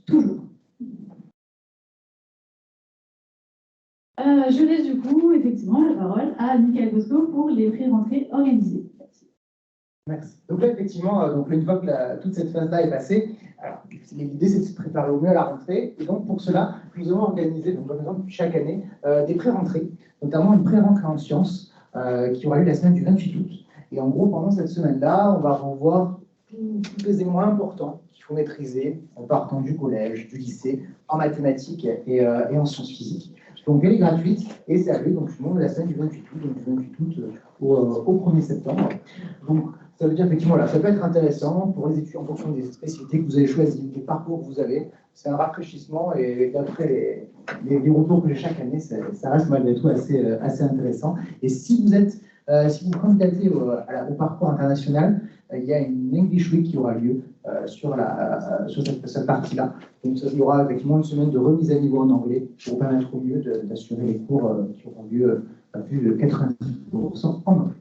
toujours. Je laisse du coup, effectivement, la parole à Michael Bosco pour les pré-rentrées organisées. Merci. Donc là, effectivement, une fois que toute cette phase-là est passée, l'idée c'est de se préparer au mieux à la rentrée. Et donc pour cela, nous avons organisé, donc, par exemple, chaque année, des pré-rentrées, notamment une pré-rentrée en sciences qui aura lieu la semaine du 28 août. Et en gros, pendant cette semaine-là, on va revoir tous les éléments importants qu'il faut maîtriser en partant du collège, du lycée, en mathématiques et en sciences physiques. Donc elle est gratuite et c'est à lieu donc, la semaine du 28 août, donc du 28 août au 1er septembre. Donc ça veut dire effectivement, là, ça peut être intéressant pour les étudiants en fonction des spécialités que vous avez choisies, des parcours que vous avez. C'est un rafraîchissement et d'après les retours que j'ai chaque année, ça reste malgré tout assez intéressant. Et si vous candidatez au parcours international, il y a une English Week qui aura lieu sur cette partie-là. Donc il y aura effectivement une semaine de remise à niveau en anglais pour permettre au mieux d'assurer les cours qui auront lieu à plus de 90% en anglais.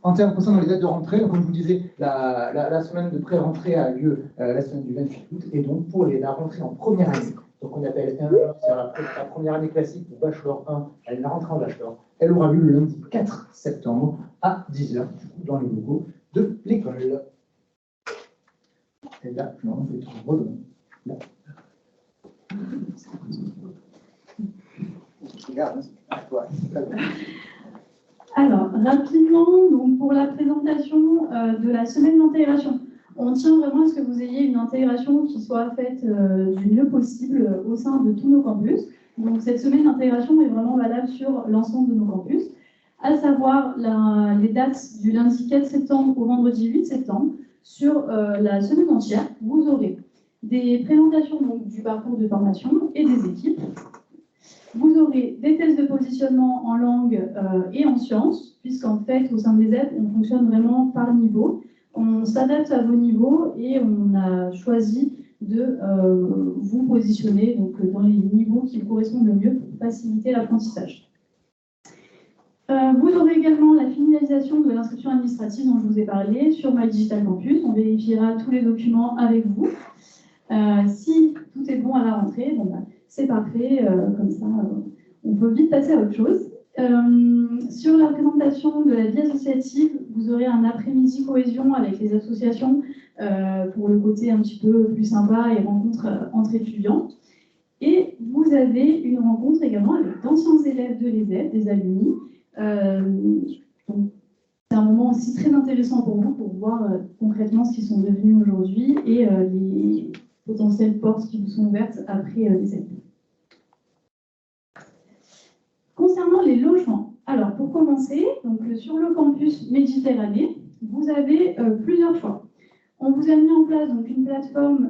En termes concernant les dates de rentrée, donc, comme je vous disais, la semaine de pré-rentrée a lieu la semaine du 28 août, et donc pour la rentrée en première année, donc on appelle la première année classique ou Bachelor 1, la rentrée en Bachelor, elle aura lieu le lundi 4 septembre à 10h, dans les locaux de l'école. Et là, non, on peut redonner. Là. Regarde, toi, Alors, rapidement, donc pour la présentation de la semaine d'intégration, on tient vraiment à ce que vous ayez une intégration qui soit faite du mieux possible au sein de tous nos campus. Donc, cette semaine d'intégration est vraiment valable sur l'ensemble de nos campus, à savoir les dates du lundi 4 septembre au vendredi 8 septembre. Sur la semaine entière, vous aurez des présentations donc, du parcours de formation et des équipes. Vous aurez des tests de positionnement en langue et en sciences, puisqu'en fait, au sein des ZEP, on fonctionne vraiment par niveau. On s'adapte à vos niveaux et on a choisi de vous positionner donc, dans les niveaux qui vous correspondent le mieux pour faciliter l'apprentissage. Vous aurez également la finalisation de l'inscription administrative dont je vous ai parlé sur My Digital Campus. On vérifiera tous les documents avec vous. Si tout est bon à la rentrée, bon, c'est parfait, comme ça on peut vite passer à autre chose. Sur la présentation de la vie associative, vous aurez un après-midi cohésion avec les associations pour le côté un petit peu plus sympa et rencontre entre étudiants. Et vous avez une rencontre également avec d'anciens élèves de l'ESEP, des alumni. C'est un moment aussi très intéressant pour vous pour voir concrètement ce qu'ils sont devenus aujourd'hui et les potentielles portes qui vous sont ouvertes après l'ESEP. Concernant les logements, alors pour commencer, donc, sur le campus Méditerranée, vous avez plusieurs choix. On vous a mis en place donc, une plateforme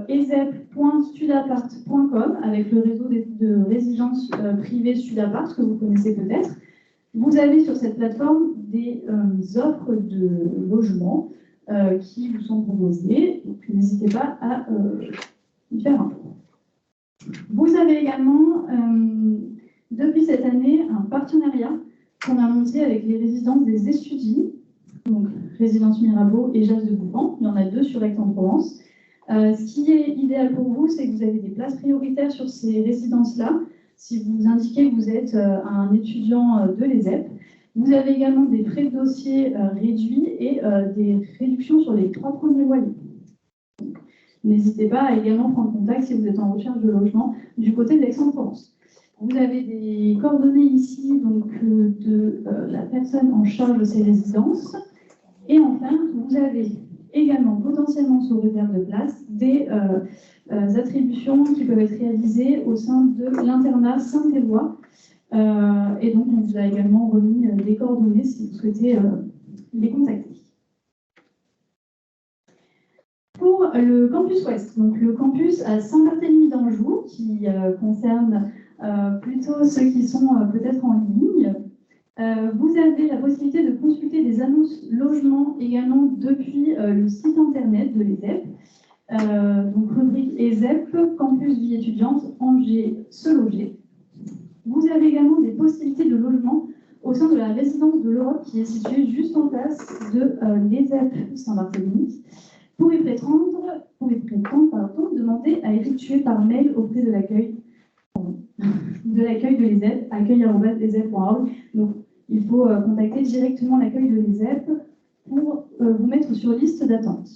esep.studapart.com avec le réseau de résidences privées Studapart que vous connaissez peut-être. Vous avez sur cette plateforme des offres de logements qui vous sont proposées, donc n'hésitez pas à y faire un tour. Vous avez également, depuis cette année, un partenariat qu'on a monté avec les résidences des Estudis, donc Résidence Mirabeau et Jas de Bouffan. Il y en a 2 sur Aix-en-Provence. Ce qui est idéal pour vous, c'est que vous avez des places prioritaires sur ces résidences-là, si vous indiquez que vous êtes un étudiant de l'ESEP. Vous avez également des frais de dossier réduits et des réductions sur les 3 premiers loyers. N'hésitez pas à également prendre contact si vous êtes en recherche de logement du côté d'Aix-en-Provence. Vous avez des coordonnées ici donc, de la personne en charge de ces résidences. Et enfin, vous avez également potentiellement sous réserve de place des attributions qui peuvent être réalisées au sein de l'internat Saint-Éloi. Et donc, on vous a également remis des coordonnées si vous souhaitez les contacter. Pour le campus Ouest, donc le campus à Saint-Barthélemy d'Anjou, qui concerne plutôt ceux qui sont peut-être en ligne, vous avez la possibilité de consulter des annonces logements également depuis le site internet de l'ESEP. Donc rubrique ESEP, campus vie étudiante, Angers, se loger. Vous avez également des possibilités de logement au sein de la résidence de l'Europe qui est située juste en face de l'ESEP Saint-Barthélemy. Pour y prétendre, pouvez demander à effectuer par mail auprès de l'accueil de l'ESEP, accueil@esep.org. Donc, il faut contacter directement l'accueil de l'ESEP pour vous mettre sur liste d'attente.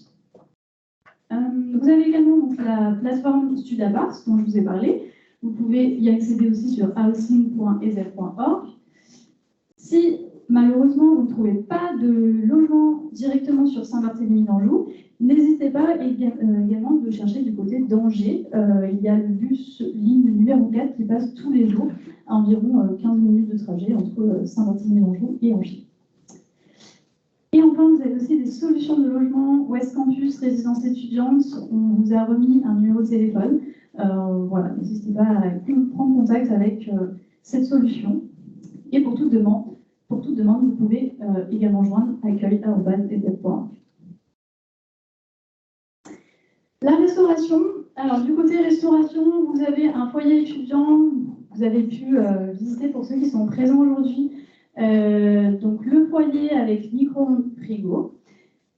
Vous avez également donc, la plateforme Studapart dont je vous ai parlé. Vous pouvez y accéder aussi sur housing.esep.org. Si malheureusement vous ne trouvez pas de logement directement sur Saint-Barthélemy d'Anjou, n'hésitez pas également de chercher du côté d'Angers. Il y a le bus ligne numéro 4 qui passe tous les jours à environ 15 minutes de trajet entre Saint-Barthélemy d'Anjou et Angers. Et enfin, vous avez aussi des solutions de logement, West Campus, résidence étudiante. On vous a remis un numéro de téléphone. Voilà, n'hésitez pas à prendre contact avec cette solution. Et pour toute demande, vous pouvez également joindre accueil@esep.org. La restauration. Alors, du côté restauration, vous avez un foyer étudiant. Vous avez pu visiter pour ceux qui sont présents aujourd'hui. Donc le foyer avec micro-ondes frigo.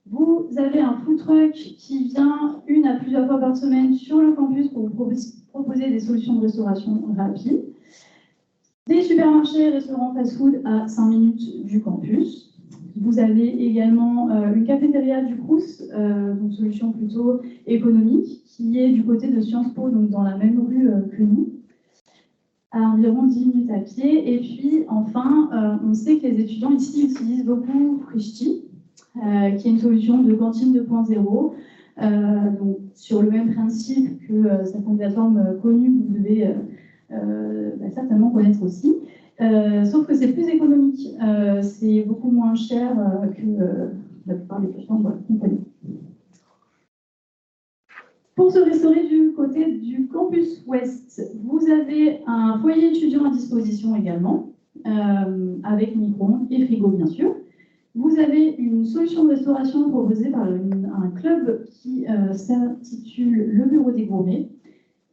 Vous avez un food truck qui vient une à plusieurs fois par semaine sur le campus pour vous proposer des solutions de restauration rapides. Des supermarchés et restaurants fast-food à 5 minutes du campus. Vous avez également une cafétéria du Crous, donc solution plutôt économique, qui est du côté de Sciences Po, donc dans la même rue que nous, à environ 10 minutes à pied. Et puis, enfin, on sait que les étudiants ici utilisent beaucoup Frishti, qui est une solution de cantine 2.0. Donc, sur le même principe que certaines plateformes connues, vous devez certainement connaître aussi. Sauf que c'est plus économique. C'est beaucoup moins cher que la plupart des plateformes qu'on connaît. Pour se restaurer du côté du campus ouest, vous avez un foyer étudiant à disposition également, avec micro-ondes et frigo bien sûr. Vous avez une solution de restauration proposée par un club qui s'intitule Le Bureau des Gourmets.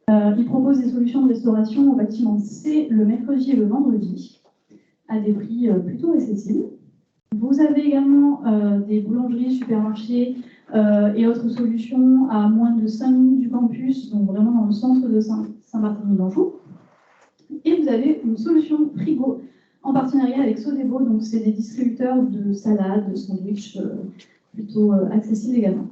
Il propose des solutions de restauration au bâtiment C le mercredi et le vendredi, à des prix plutôt accessibles. Vous avez également des boulangeries, supermarchés, et autres solutions à moins de 5 minutes du campus, donc vraiment dans le centre de Saint-Barthélemy d'Anjou. Et vous avez une solution frigo en partenariat avec Sodebo, donc c'est des distributeurs de salades, de sandwichs plutôt accessibles également.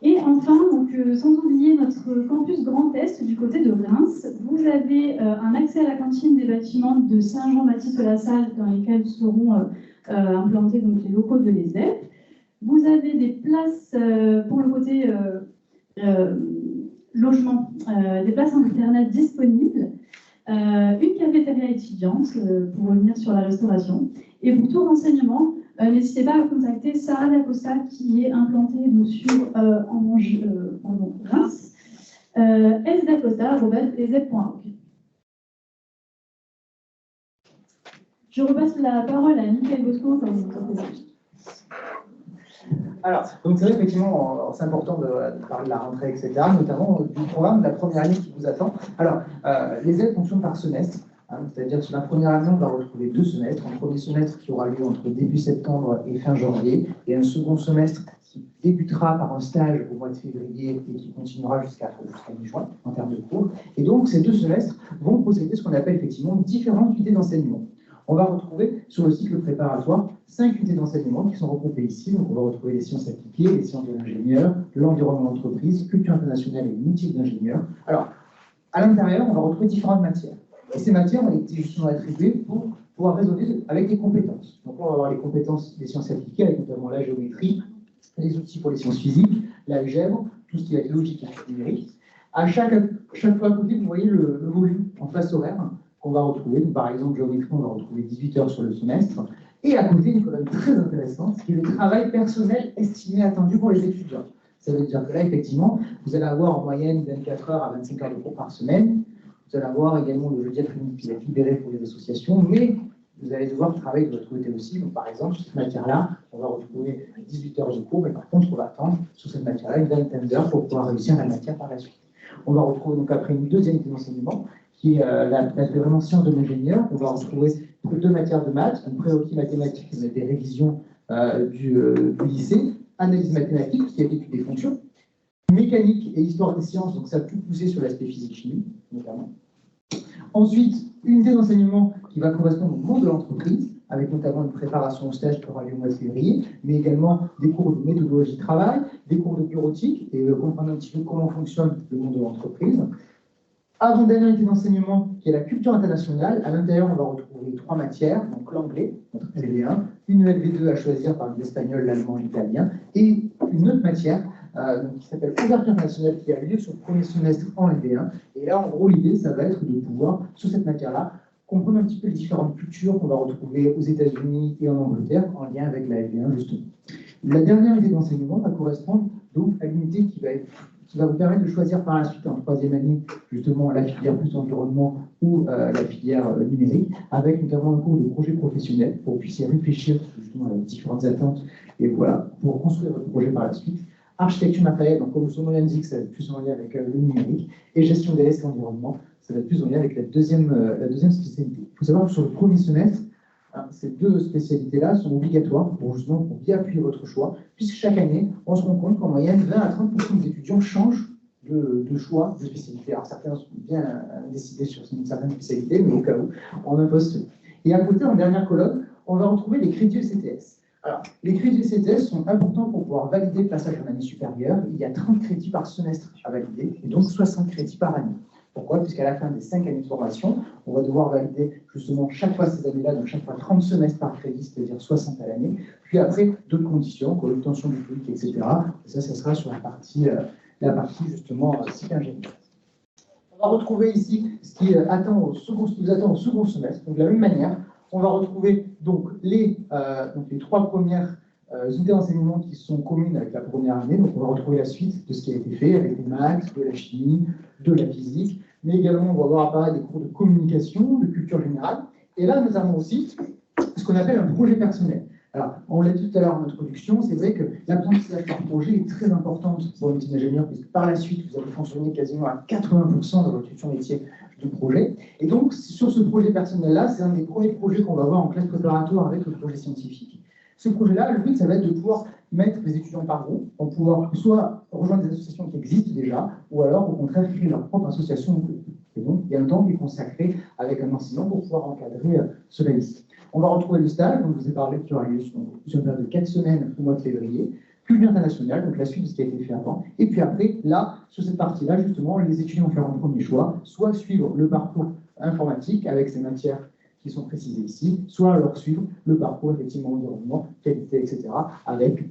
Et enfin, donc, sans oublier notre campus Grand Est du côté de Reims, vous avez un accès à la cantine des bâtiments de Saint-Jean-Baptiste-la-Salle dans lesquels seront implantés donc, les locaux de l'ESEP. Vous avez des places pour le côté logement, des places en Internet disponibles, une cafétéria étudiante pour revenir sur la restauration. Et pour tout renseignement, n'hésitez pas à contacter Sarah Dacosta qui est implantée sur Reims, sdacosta@esep.org. Je repasse la parole à Michael Bosco comme président. Alors, donc c'est vrai effectivement, c'est important de parler de la rentrée, etc., notamment du programme de la première année qui vous attend. Alors, les aides fonctionnent par semestre, c'est-à-dire que sur la première année, on va retrouver 2 semestres. Un premier semestre qui aura lieu entre début septembre et fin janvier, et un second semestre qui débutera par un stage au mois de février et qui continuera jusqu'à mi-juin en termes de cours. Et donc, ces 2 semestres vont posséder ce qu'on appelle effectivement différentes unités d'enseignement. On va retrouver sur le cycle préparatoire 5 unités d'enseignement qui sont regroupées ici. Donc, on va retrouver les sciences appliquées, les sciences de l'ingénieur, l'environnement d'entreprise, culture internationale et métiers d'ingénieur. Alors, à l'intérieur, on va retrouver différentes matières. Et ces matières ont été justement attribuées pour pouvoir raisonner avec des compétences. Donc, on va avoir les compétences des sciences appliquées, avec notamment la géométrie, les outils pour les sciences physiques, l'algèbre, tout ce qui va être logique et numérique. À chaque fois à côté, vous voyez le volume en face horaire qu'on va retrouver. Donc, par exemple, géométrie, on va retrouver 18 heures sur le semestre. Et à côté, une colonne très intéressante, qui est le travail personnel estimé attendu pour les étudiants. Ça veut dire que là, effectivement, vous allez avoir en moyenne 24 heures à 25 heures de cours par semaine. Vous allez avoir également le jeudi après-midi qui va être libéré pour les associations, mais vous allez devoir travailler de votre côté aussi. Donc, par exemple, sur cette matière-là, on va retrouver 18 heures de cours, mais par contre, on va attendre sur cette matière-là une vingtaine d'heures pour pouvoir réussir la matière par la suite. On va retrouver donc après une deuxième unité d'enseignement, qui est vraiment sciences de l'ingénieur. On va retrouver 2 matières de maths, une prérequis mathématique, des révisions du lycée, analyse mathématique, qui a étude des fonctions, mécanique et histoire des sciences, donc ça a tout poussé sur l'aspect physique-chimie, notamment. Ensuite, unité d'enseignement qui va correspondre au monde de l'entreprise, avec notamment une préparation au stage qui aura lieu au mois de février, mais également des cours de méthodologie de travail, des cours de bureautique, et comprendre un petit peu comment fonctionne le monde de l'entreprise. Avant-dernière unité d'enseignement, qui est la culture internationale. À l'intérieur, on va retrouver 3 matières, donc l'anglais, notre LV1, une LV2 à choisir parmi l'espagnol, l'allemand, l'italien, et une autre matière qui s'appelle ouverture internationale, qui a lieu sur le premier semestre en LV1. Et là, en gros, l'idée, ça va être de pouvoir, sur cette matière-là, comprendre un petit peu les différentes cultures qu'on va retrouver aux États-Unis et en Angleterre, en lien avec la LV1, justement. La dernière unité d'enseignement va correspondre donc à l'unité qui va vous permettre de choisir par la suite en 3e année justement la filière plus environnement ou la filière numérique, avec notamment un cours de projet professionnel pour que vous puissiez réfléchir justement à les différentes attentes et voilà, pour construire votre projet par la suite. Architecture matérielle, donc comme son nom l'indique, ça va être plus en lien avec le numérique, et gestion des risques environnement, ça va être plus en lien avec la deuxième spécialité. Il faut savoir que sur le premier semestre, ces 2 spécialités-là sont obligatoires pour bien appuyer votre choix, puisque chaque année, on se rend compte qu'en moyenne, 20 à 30% des étudiants changent de choix de spécialité. Alors certains sont bien décidés sur certaines spécialités, mais au cas où, on impose. Et à côté, en dernière colonne, on va retrouver les crédits ECTS. Alors, les crédits ECTS sont importants pour pouvoir valider le passage en année supérieure. Il y a 30 crédits par semestre à valider, et donc 60 crédits par année. Pourquoi? Puisqu'à la fin des 5 années de formation, on va devoir valider justement chaque fois ces années-là, donc chaque fois 30 semestres par crédit, c'est-à-dire 60 à l'année. Puis après, d'autres conditions, comme l'obtention du public, etc. Et ça sera sur la partie justement cycle ingénieur. On va retrouver ici ce qui nous attend au second semestre. Donc de la même manière, on va retrouver donc les 3 premières unités d'enseignement qui sont communes avec la première année. Donc on va retrouver la suite de ce qui a été fait avec des maths, de la chimie, de la physique, mais également on va voir apparaître des cours de communication, de culture générale. Et là, nous avons aussi ce qu'on appelle un projet personnel. Alors, on l'a dit tout à l'heure en introduction, c'est vrai que l'apprentissage par projet est très important pour une métier d'ingénieur, puisque par la suite, vous allez fonctionner quasiment à 80% de votre futur métier de projet. Et donc, sur ce projet personnel-là, c'est un des premiers projets qu'on va voir en classe préparatoire avec le projet scientifique. Ce projet-là, le but, ça va être de pouvoir mettre les étudiants par groupe, pour pouvoir soit rejoindre des associations qui existent déjà, ou alors, au contraire, créer leur propre association. Et donc, il y a un temps qui est consacré avec un enseignant pour pouvoir encadrer cela ici. On va retrouver le stage, dont je vous ai parlé, qui aura lieu sur une période de 4 semaines au mois de février, puis international, donc la suite de ce qui a été fait avant. Et puis après, là, sur cette partie-là, justement, les étudiants vont faire un premier choix, soit suivre le parcours informatique avec ces matières qui sont précisées ici, soit alors suivre le parcours, effectivement, environnement, qualité, etc., avec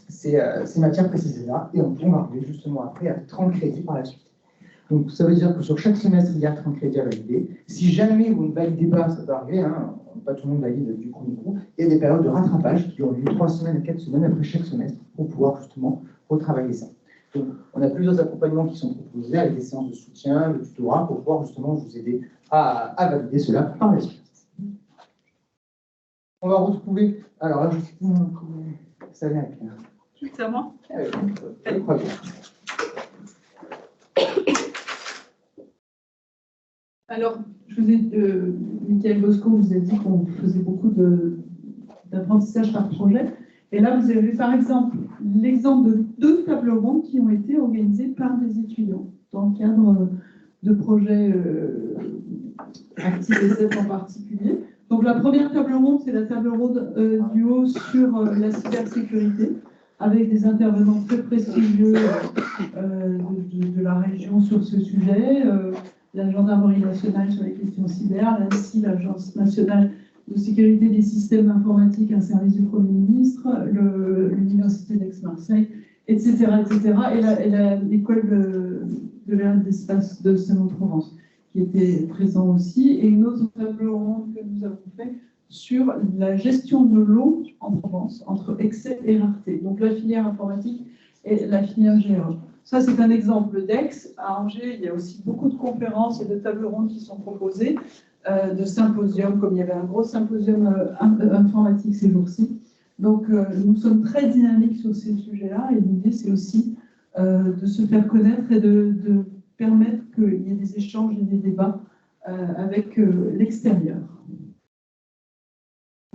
ces matières précisées-là. Et on va arriver justement après à 30 crédits par la suite. Donc, ça veut dire que sur chaque semestre, il y a 30 crédits à valider. Si jamais vous ne validez pas, ça peut arriver, hein, pas tout le monde valide du premier coup, il y a des périodes de rattrapage qui ont lieu 3 semaines et 4 semaines après chaque semestre pour pouvoir justement retravailler ça. Donc, on a plusieurs accompagnements qui sont proposés avec des séances de soutien, de tutorat pour pouvoir justement vous aider à valider cela par la suite. On va retrouver, alors là, je sais pas ça vient avec. C'est à moi. Alors, je vous ai, Michael Bosco vous a dit qu'on faisait beaucoup d'apprentissage par projet. Et là, vous avez par exemple l'exemple de 2 tables rondes qui ont été organisées par des étudiants dans le cadre de projets ActiveSF en particulier. Donc la première table ronde, c'est la table ronde du haut sur la cybersécurité, avec des intervenants très prestigieux de la région sur ce sujet. La gendarmerie nationale sur les questions cyber, l'ANSSI, l'Agence nationale de sécurité des systèmes informatiques, un service du Premier ministre, l'Université d'Aix-Marseille, etc., etc., et l'école de l'air d'espace de Salon-de-Provence, qui était présent aussi, et une autre table ronde que nous avons fait sur la gestion de l'eau en Provence, entre excès et rareté. Donc la filière informatique et la filière GRE. Ça, c'est un exemple d'Aix. À Angers, il y a aussi beaucoup de conférences et de tables rondes qui sont proposées, de symposiums, comme il y avait un gros symposium informatique ces jours-ci. Donc, nous sommes très dynamiques sur ces sujets-là, et l'idée, c'est aussi de se faire connaître et de permettre qu'il y ait des échanges et des débats avec l'extérieur.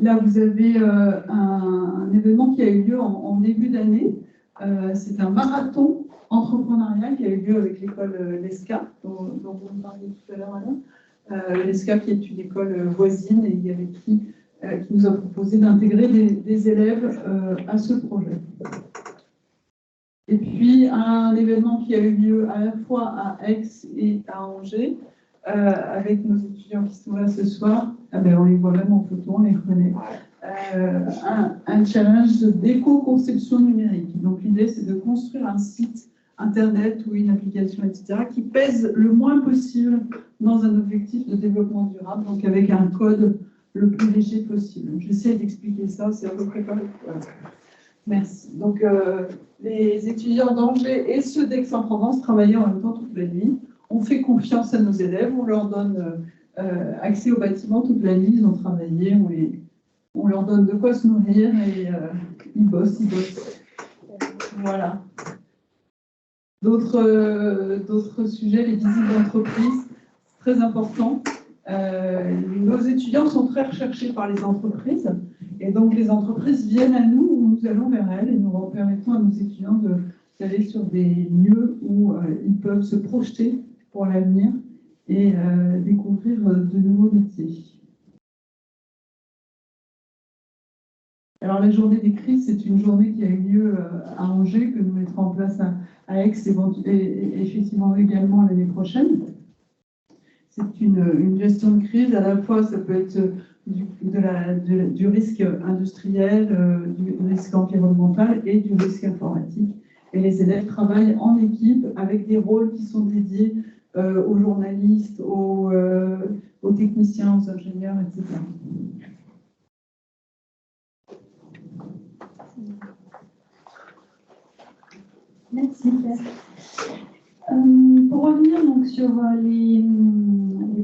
Là, vous avez un événement qui a eu lieu en début d'année. C'est un marathon entrepreneurial qui a eu lieu avec l'école l'ESCA, dont vous me parliez tout à l'heure, Alain. L'ESCA, qui est une école voisine et avec qui nous a proposé d'intégrer des élèves à ce projet. Et puis, un événement qui a eu lieu à la fois à Aix et à Angers, avec nos étudiants qui sont là ce soir. Ah ben, on les voit même en photo, on les reconnaît. Un challenge d'éco-conception numérique. Donc, l'idée, c'est de construire un site Internet ou une application, etc., qui pèse le moins possible dans un objectif de développement durable, donc avec un code le plus léger possible. J'essaie d'expliquer ça, c'est à peu près pareil. Voilà. Merci. Donc, les étudiants d'Angers et ceux d'Aix-en-Provence travaillaient en même temps toute la nuit. On fait confiance à nos élèves, on leur donne accès au bâtiment toute la nuit, ils ont travaillé, on leur donne de quoi se nourrir et ils bossent. Voilà. D'autres sujets, les visites d'entreprise, très important. Nos étudiants sont très recherchés par les entreprises et donc les entreprises viennent à nous ou nous allons vers elles et nous permettons à nos étudiants d'aller sur des lieux où ils peuvent se projeter pour l'avenir et découvrir de nouveaux métiers. Alors la journée des crises, c'est une journée qui a eu lieu à Angers, que nous mettrons en place à Aix et effectivement également l'année prochaine. C'est une gestion de crise, à la fois ça peut être du risque industriel, du risque environnemental et du risque informatique. Et les élèves travaillent en équipe avec des rôles qui sont dédiés aux journalistes, aux techniciens, aux ingénieurs, etc. Merci Claire. Pour revenir donc sur les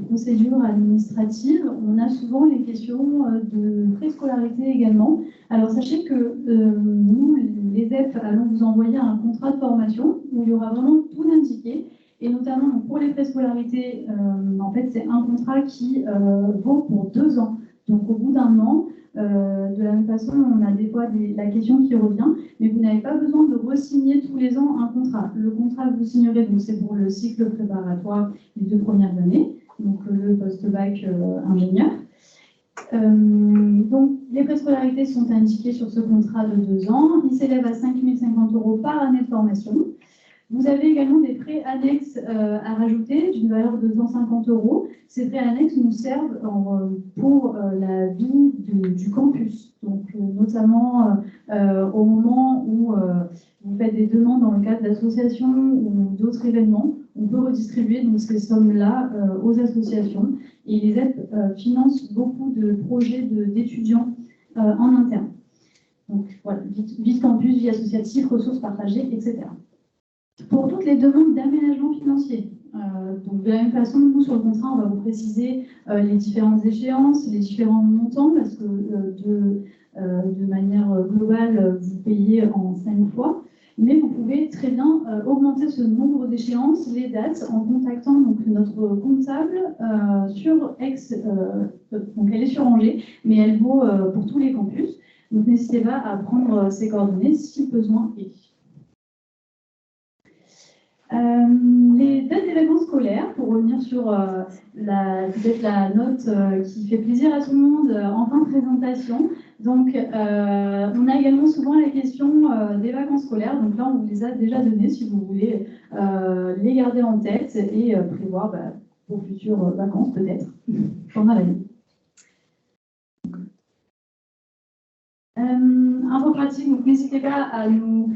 procédures administratives, on a souvent les questions de préscolarité également. Alors sachez que nous, les EF, allons vous envoyer un contrat de formation où il y aura vraiment tout indiqué. Et notamment donc, pour les préscolarités, en fait c'est un contrat qui vaut pour 2 ans. Donc au bout d'un an, de la même façon, on a des fois la question qui revient, mais vous n'avez pas besoin de re-signer tous les ans un contrat. Le contrat que vous signerez, donc c'est pour le cycle préparatoire les 2 premières années, donc le post-bac ingénieur. Donc les préscolarités sont indiquées sur ce contrat de 2 ans. Il s'élève à 5 050 € par année de formation. Vous avez également des frais annexes à rajouter d'une valeur de 250 €. Ces frais annexes nous servent pour la vie du campus, donc notamment au moment où vous faites des demandes dans le cadre d'associations ou d'autres événements, on peut redistribuer donc, ces sommes-là aux associations. Et les aides financent beaucoup de projets d'étudiants en interne. Donc voilà, vie de campus, vie associative, ressources partagées, etc. Pour toutes les demandes d'aménagement financier, donc de la même façon, nous sur le contrat, on va vous préciser les différentes échéances, les différents montants, parce que de manière globale, vous payez en 5 fois, mais vous pouvez très bien augmenter ce nombre d'échéances, les dates, en contactant donc, notre comptable sur Aix, donc elle est sur Angers, mais elle vaut pour tous les campus, donc n'hésitez pas à prendre ces coordonnées si besoin est. Les dates des vacances scolaires, pour revenir sur peut-être la note qui fait plaisir à tout le monde en fin de présentation. Donc, on a également souvent la question des vacances scolaires. Donc là, on vous les a déjà données si vous voulez les garder en tête et prévoir vos futures vacances peut-être pendant l'année. Info pratique, donc n'hésitez pas à nous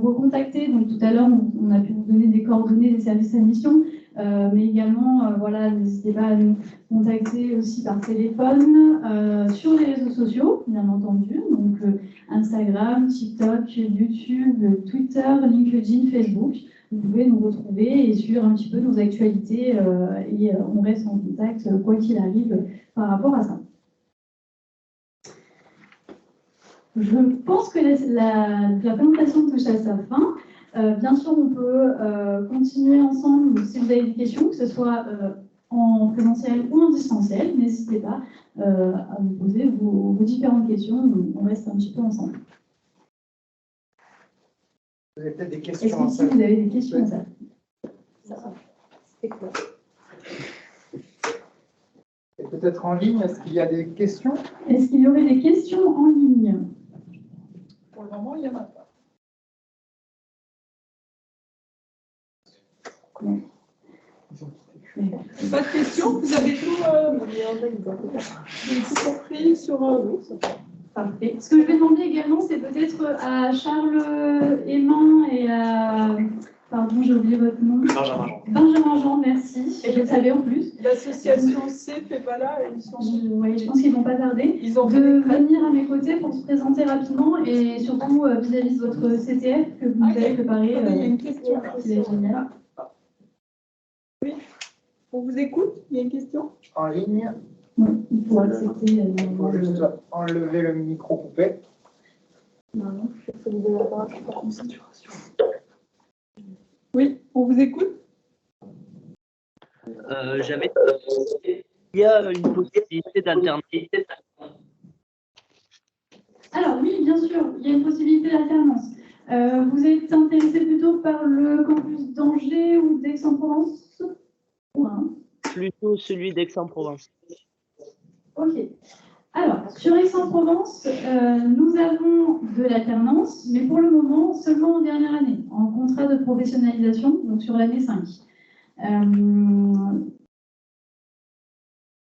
recontacter. Donc tout à l'heure, on a pu vous donner des coordonnées des services à mission, mais également, voilà, n'hésitez pas à nous contacter aussi par téléphone, sur les réseaux sociaux, bien entendu, donc Instagram, TikTok, YouTube, Twitter, LinkedIn, Facebook. Vous pouvez nous retrouver et suivre un petit peu nos actualités et on reste en contact quoi qu'il arrive par rapport à ça. Je pense que la présentation touche à sa fin. Bien sûr, on peut continuer ensemble si vous avez des questions, que ce soit en présentiel ou en distanciel. N'hésitez pas à vous poser vos différentes questions. On reste un petit peu ensemble. Vous avez peut-être des Est-ce questions que si vous avez des questions à ça? Ça va. C'est clair. Et peut-être en ligne, est-ce qu'il y a des questions? Est-ce qu'il y aurait des questions en ligne? Pour le moment, il y en a pas. Non. Pas de questions? Vous avez tout compris sur... Parfait. Ce que je vais demander également, c'est peut-être à Charles Hémin et à... Pardon, j'ai oublié votre nom. Benjamin Jean. Benjamin Jean, merci. Et je le savais en plus. L'association C fait pas là, ils sont... Je pense qu'ils vont pas tarder. Ils ont De venir à mes côtés pour se présenter rapidement et surtout vis-à-vis de votre CTF que vous nous avez préparé. Il y a une question. C'est génial. Oui, on vous écoute? Il y a une question? En ligne, Oui, il faut accepter. il faut juste enlever le micro coupé. Non. Oui, on vous écoute? J'avais. Il y a une possibilité d'alterner. Alors oui, bien sûr, il y a une possibilité d'alternance. Vous êtes intéressé plutôt par le campus d'Angers ou d'Aix-en-Provence? Plutôt celui d'Aix-en-Provence. Ok. Alors, sur Aix-en-Provence, nous avons de l'alternance, mais pour le moment, seulement en dernière année, en contrat de professionnalisation, donc sur l'année 5.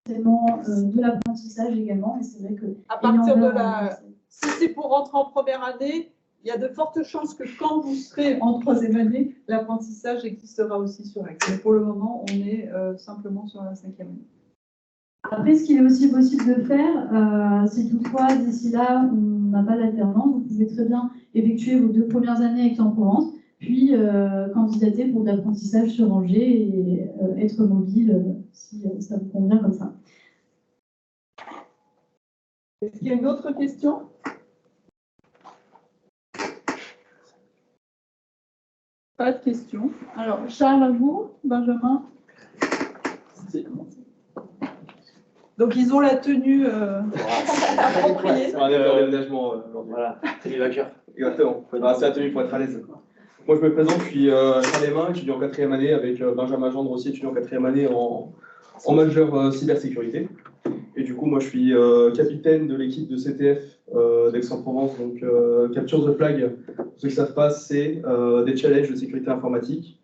De l'apprentissage également, mais c'est vrai que... À partir de la... Si c'est pour rentrer en première année, il y a de fortes chances que quand vous serez en troisième année, l'apprentissage existera aussi sur Aix. Mais pour le moment, on est simplement sur la 5e année. Après, ce qu'il est aussi possible de faire, si toutefois, d'ici là, on n'a pas d'alternance, vous pouvez très bien effectuer vos 2 premières années avec Aix-en-Provence, puis candidater pour de l'apprentissage sur Angers et être mobile si ça vous convient comme ça. Est-ce qu'il y a une autre question? Pas de question. Alors, Charles, à vous, Benjamin. Donc, ils ont la tenue appropriée. C'est un déménagement, Voilà, c'est l'évacueur. exactement. C'est la tenue pour être à l'aise. Moi, je me présente, je suis Charles Hémin, étudiant en 4e année, avec Benjamin Gendre aussi, étudiant en 4e année en majeur cybersécurité. Et du coup, moi, je suis capitaine de l'équipe de CTF d'Aix-en-Provence, donc Capture the Flag. Pour ceux qui ne savent pas, c'est des challenges de sécurité informatique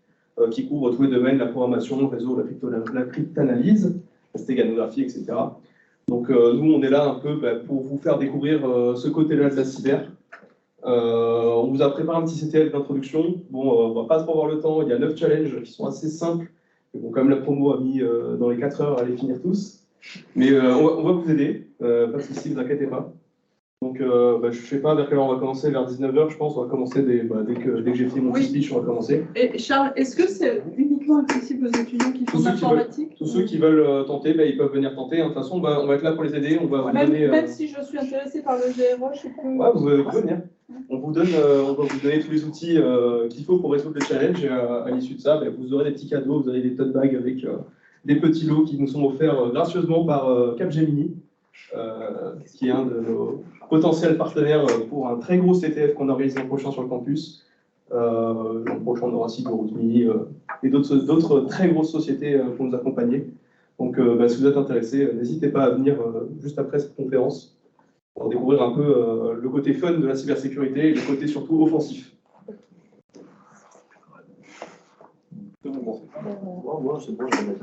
qui couvrent tous les domaines, la programmation, le réseau, la cryptanalyse, la stéganographie, etc. Donc nous, on est là un peu pour vous faire découvrir ce côté-là de la cyber. On vous a préparé un petit CTF d'introduction. Bon, on va pas trop avoir le temps, il y a 9 challenges qui sont assez simples. Et bon, comme la promo a mis dans les 4 heures à les finir tous. Mais on va vous aider, pas de soucis, ne vous inquiétez pas. Donc je ne sais pas vers quelle heure on va commencer, vers 19h je pense, on va commencer dès que j'ai fini mon petit speech, on va commencer. Et Charles, est-ce que c'est uniquement accessible aux étudiants qui font de l'informatique? Tous ceux qui veulent tenter, ils peuvent venir tenter. De toute façon, on va être là pour les aider. On va vous donner, même si je suis intéressée par le GRE, je peux... Ouais, vous pouvez venir. On va vous donner tous les outils qu'il faut pour résoudre le challenge. Et à l'issue de ça, vous aurez des petits cadeaux, vous aurez des tote bags avec des petits lots qui nous sont offerts gracieusement par Capgemini, qui est un de nos potentiels partenaires pour un très gros CTF qu'on organise l'an prochain sur le campus. L'an prochain, on aura aussi Gorutmi et d'autres très grosses sociétés pour nous accompagner. Donc, si vous êtes intéressé, n'hésitez pas à venir juste après cette conférence pour découvrir un peu le côté fun de la cybersécurité et le côté surtout offensif.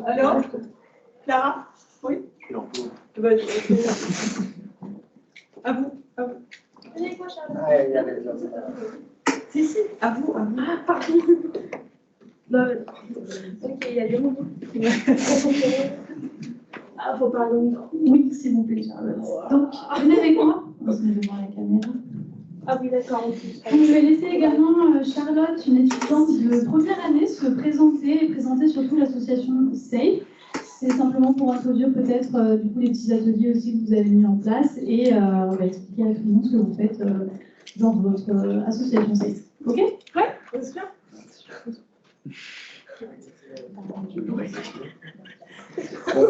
Alors, Clara? Oui? À vous. Si, à vous. Ah, pardon. Ok, il y a des mots. Ah, faut parler au micro. Oui, s'il vous plaît, Charlotte. Donc, venez avec moi. On se met devant la caméra. Ah oui, d'accord. Donc, je vais laisser également Charlotte, une étudiante de première année, se présenter et présenter surtout l'association SAFE. C'est simplement pour introduire peut-être du coup les petits ateliers aussi que vous avez mis en place et on va expliquer à tout le monde ce que vous faites dans votre association SAFE. Ok? Ouais, bien sûr. Bon,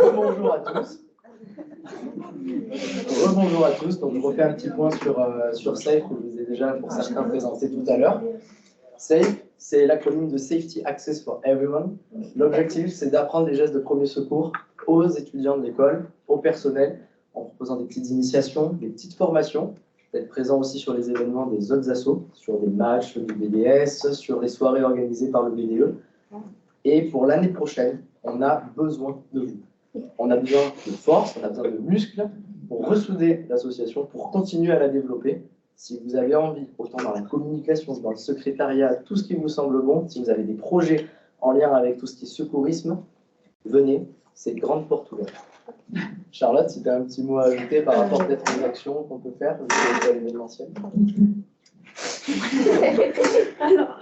rebonjour à tous. Rebonjour à tous. Donc, je refais un petit point sur SAFE, que je vous ai déjà pour certains présenté tout à l'heure. SAFE, c'est l'acronyme de Safety Access for Everyone. L'objectif, c'est d'apprendre les gestes de premier secours aux étudiants de l'école, au personnel, en proposant des petites initiations, des petites formations, d'être présent aussi sur les événements des autres assos, sur des matchs du BDS, sur les soirées organisées par le BDE. Et pour l'année prochaine, on a besoin de vous. On a besoin de force, on a besoin de muscles pour ressouder l'association, pour continuer à la développer. Si vous avez envie, autant dans la communication, dans le secrétariat, tout ce qui vous semble bon, si vous avez des projets en lien avec tout ce qui est secourisme, venez, c'est grande porte ouverte. Charlotte, si tu as un petit mot à ajouter par rapport peut-être aux actions qu'on peut faire à l'événementiel. Alors,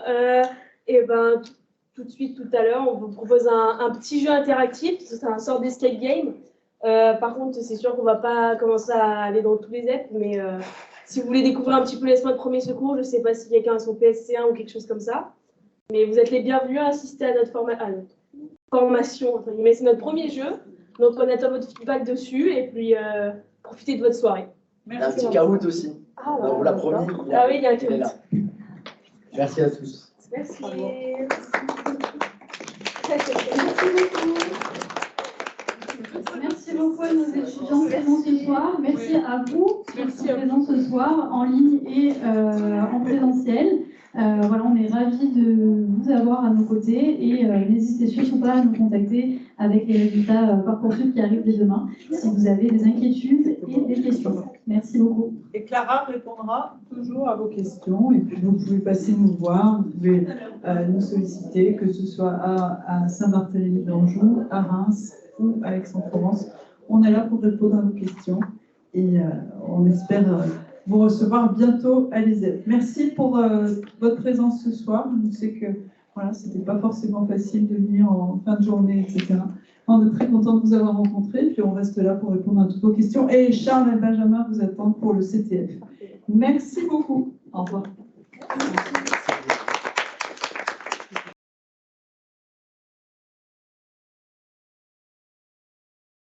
tout de suite, tout à l'heure, on vous propose un petit jeu interactif. C'est un sort d'escape game. Par contre, c'est sûr qu'on ne va pas commencer à aller dans tous les apps, mais si vous voulez découvrir un petit peu les soins de premier secours, je ne sais pas si quelqu'un a son PSC1 ou quelque chose comme ça, mais vous êtes les bienvenus à assister à notre formation. Entre guillemets. C'est notre premier jeu, donc on attend votre feedback dessus et puis profitez de votre soirée. Il y a un petit caout aussi. On vous l'a promis. Ah oui, il y a un il est là. Merci à tous. Merci. Merci beaucoup à nos étudiants présents ce soir. Merci à vous qui êtes présents ce soir en ligne et en présentiel. Voilà, on est ravis de vous avoir à nos côtés et n'hésitez surtout pas à nous contacter avec les résultats Parcoursup qui arrivent dès demain si vous avez des inquiétudes et des questions. Merci beaucoup. Et Clara répondra toujours à vos questions. Et puis vous pouvez passer nous voir, vous pouvez nous solliciter, que ce soit à Saint-Barthélemy-d'Anjou, à Reims ou à Aix-en-Provence. On est là pour répondre à vos questions et on espère vous recevoir bientôt à l'ESEF. Merci pour votre présence ce soir. Je sais que voilà, ce n'était pas forcément facile de venir en fin de journée, etc. On est très content de vous avoir rencontré, puis on reste là pour répondre à toutes vos questions. Et Charles et Benjamin vous attendent pour le CTF. Merci beaucoup. Au revoir. Merci.